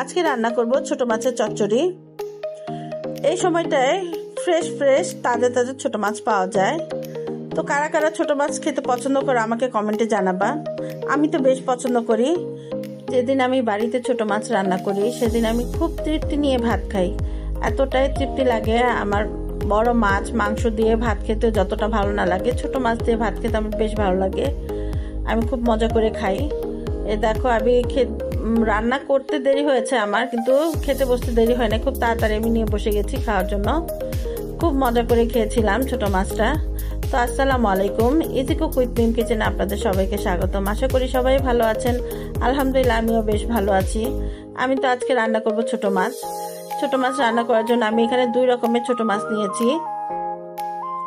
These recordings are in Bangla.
আজকে রান্না করব ছোট মাছের চচ্চড়ি। এই সময়টায় ফ্রেশ ফ্রেশ তাজা তাজা ছোট মাছ পাওয়া যায়। তো কারা কারা ছোট মাছ খেতে পছন্দ করে আমাকে কমেন্টে জানাবা। আমি তো বেশ পছন্দ করি। যেদিন আমি বাড়িতে ছোট মাছ রান্না করি সেদিন আমি খুব তৃপ্তি নিয়ে ভাত খাই। এতটাই তৃপ্তি লাগে আমার। বড় মাছ মাংস দিয়ে ভাত খেতে যতটা ভালো না লাগে, ছোট মাছ দিয়ে ভাত খেতে আমার বেশ ভালো লাগে। আমি খুব মজা করে খাই। এ দেখো, আমি রান্না করতে দেরি হয়েছে আমার, কিন্তু খেতে বসতে দেরি হয় না। খুব তাড়াতাড়ি আমি নিয়ে বসে গেছি খাওয়ার জন্য। খুব মজা করে খেয়েছিলাম ছোট মাছটা। তো আসসালামু আলাইকুম, ইজি কুক উইথ মিম কিচেনে আপনাদের সবাইকে স্বাগতম। আশা করি সবাই ভালো আছেন। আলহামদুলিল্লাহ আমিও বেশ ভালো আছি। আমি তো আজকে রান্না করব ছোট মাছ। ছোট মাছ রান্না করার জন্য আমি এখানে 2 রকমের ছোট মাছ নিয়েছি,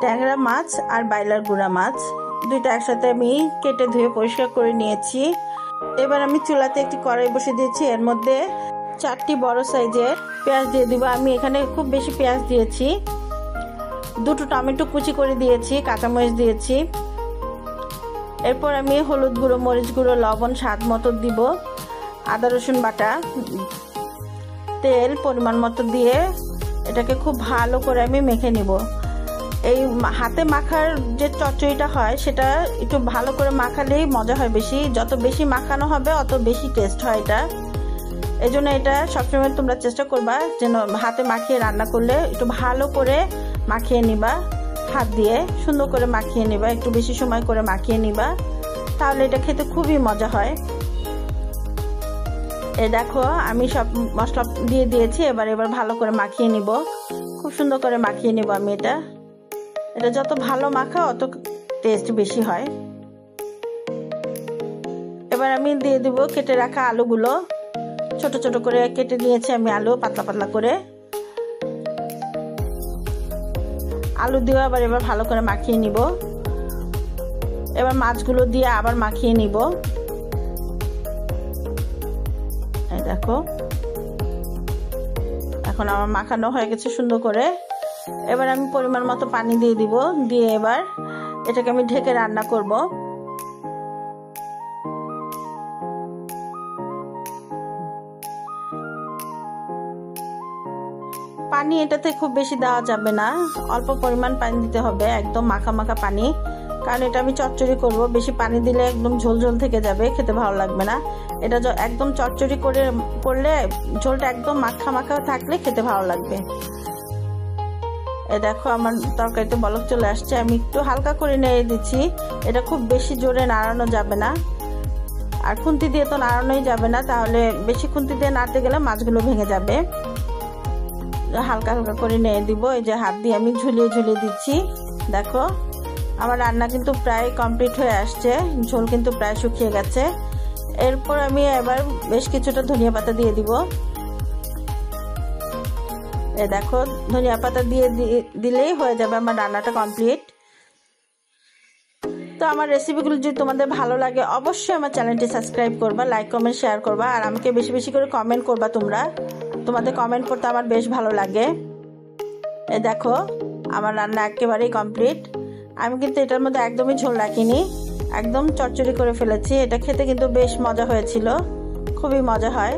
ট্যাংরা মাছ আর বাইলার গুঁড়া মাছ। দুইটা একসাথে আমি কেটে ধুয়ে পরিষ্কার করে নিয়েছি। এবার আমি চুলাতে একটি কড়াই বসে দিয়েছি। এর মধ্যে 4টি বড় সাইজের পেঁয়াজ দিয়ে দিব। আমি এখানে খুব বেশি পেঁয়াজ দিয়েছি। 2টো টমেটো কুচি করে দিয়েছি, কাঁচামরিচ দিয়েছি। এরপর আমি হলুদ গুঁড়ো, মরিচ গুঁড়ো, লবণ স্বাদ মতো দিব, আদা রসুন বাটা, তেল পরিমাণ মতো দিয়ে এটাকে খুব ভালো করে আমি মেখে নিব। এই হাতে মাখার যে চচ্চড়িটা হয় সেটা একটু ভালো করে মাখালেই মজা হয় বেশি। যত বেশি মাখানো হবে অত বেশি টেস্ট হয় এটা। এই জন্য এটা সবসময় তোমরা চেষ্টা করবা যেন হাতে মাখিয়ে রান্না করলে একটু ভালো করে মাখিয়ে নিবা। হাত দিয়ে সুন্দর করে মাখিয়ে নিবা, একটু বেশি সময় করে মাখিয়ে নিবা, তাহলে এটা খেতে খুবই মজা হয়। এই দেখো, আমি সব মশলা দিয়ে দিয়েছি। এবার ভালো করে মাখিয়ে নিব, খুব সুন্দর করে মাখিয়ে নিব আমি এটা যত ভালো মাখা অত টেস্ট বেশি হয়। এবার আমি দিয়ে দিব কেটে রাখা আলুগুলো। ছোট ছোট করে কেটে নিয়েছি আমি আলু, পাতলা পাতলা করে। আলু দিয়ে আবার এবার ভালো করে মাখিয়ে নিব। এবার মাছগুলো দিয়ে আবার মাখিয়ে নিব। এই দেখো, এখন আমার মাখানো হয়ে গেছে সুন্দর করে। এবার আমি পরিমাণ মতো পানি দিয়ে দিব। দিয়ে এবার এটাকে আমি ঢেকে রান্না করব। পানি এটাতে খুব বেশি দেওয়া যাবে না, অল্প পরিমাণ পানি দিতে হবে, একদম মাখা মাখা পানি। কারণ এটা আমি চচ্চড়ি করব, বেশি পানি দিলে একদম ঝোল ঝোল থেকে যাবে, খেতে ভালো লাগবে না। এটা একদম চচ্চড়ি করলে ঝোলটা একদম মাখা মাখা থাকলে খেতে ভালো লাগবে। এই দেখো, আমার তরকারিতে বলক চলে আসছে। আমি একটু হালকা করে নেড়ে দিচ্ছি। এটা খুব বেশি জোরে নাড়ানো যাবে না, আর খুন্তি দিয়ে তো নাড়ানোই যাবে না, তাহলে বেশি খুন্তি দিয়ে নাড়তে গেলে মাছগুলো ভেঙে যাবে। হালকা হালকা করে নেড়ে দিব। এই যে হাত দিয়ে আমি ঝুলিয়ে ঝুলিয়ে দিচ্ছি। দেখো, আমার রান্না কিন্তু প্রায় কমপ্লিট হয়ে আসছে, ঝোল কিন্তু প্রায় শুকিয়ে গেছে। এরপর আমি এবার বেশ কিছুটা ধনিয়া পাতা দিয়ে দিব। এই দেখো, ধনিয়া পাতা দিয়ে দিলেই হয়ে যাবে আমার রান্নাটা কমপ্লিট। তো আমার রেসিপিগুলো যদি তোমাদের ভালো লাগে অবশ্যই আমার চ্যানেলটি সাবস্ক্রাইব করবা, লাইক কমেন্ট শেয়ার করবা, আর আমাকে বেশি বেশি করে কমেন্ট করবা। তোমাদের কমেন্ট করতে আমার বেশ ভালো লাগে। এই দেখো, আমার রান্না একেবারেই কমপ্লিট। আমি কিন্তু এটার মধ্যে একদমই ঝোল রাখিনি, একদম চচ্চড়ি করে ফেলেছি। এটা খেতে কিন্তু বেশ মজা হয়েছিল, খুবই মজা হয়।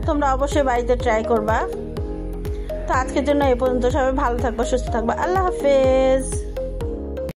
তোমরা অবশ্যই বাড়িতে ট্রাই করবা। তো আজকের জন্য এই পর্যন্ত। সবাই ভালো থাকবা, সুস্থ থাকবা। আল্লাহ হাফেজ।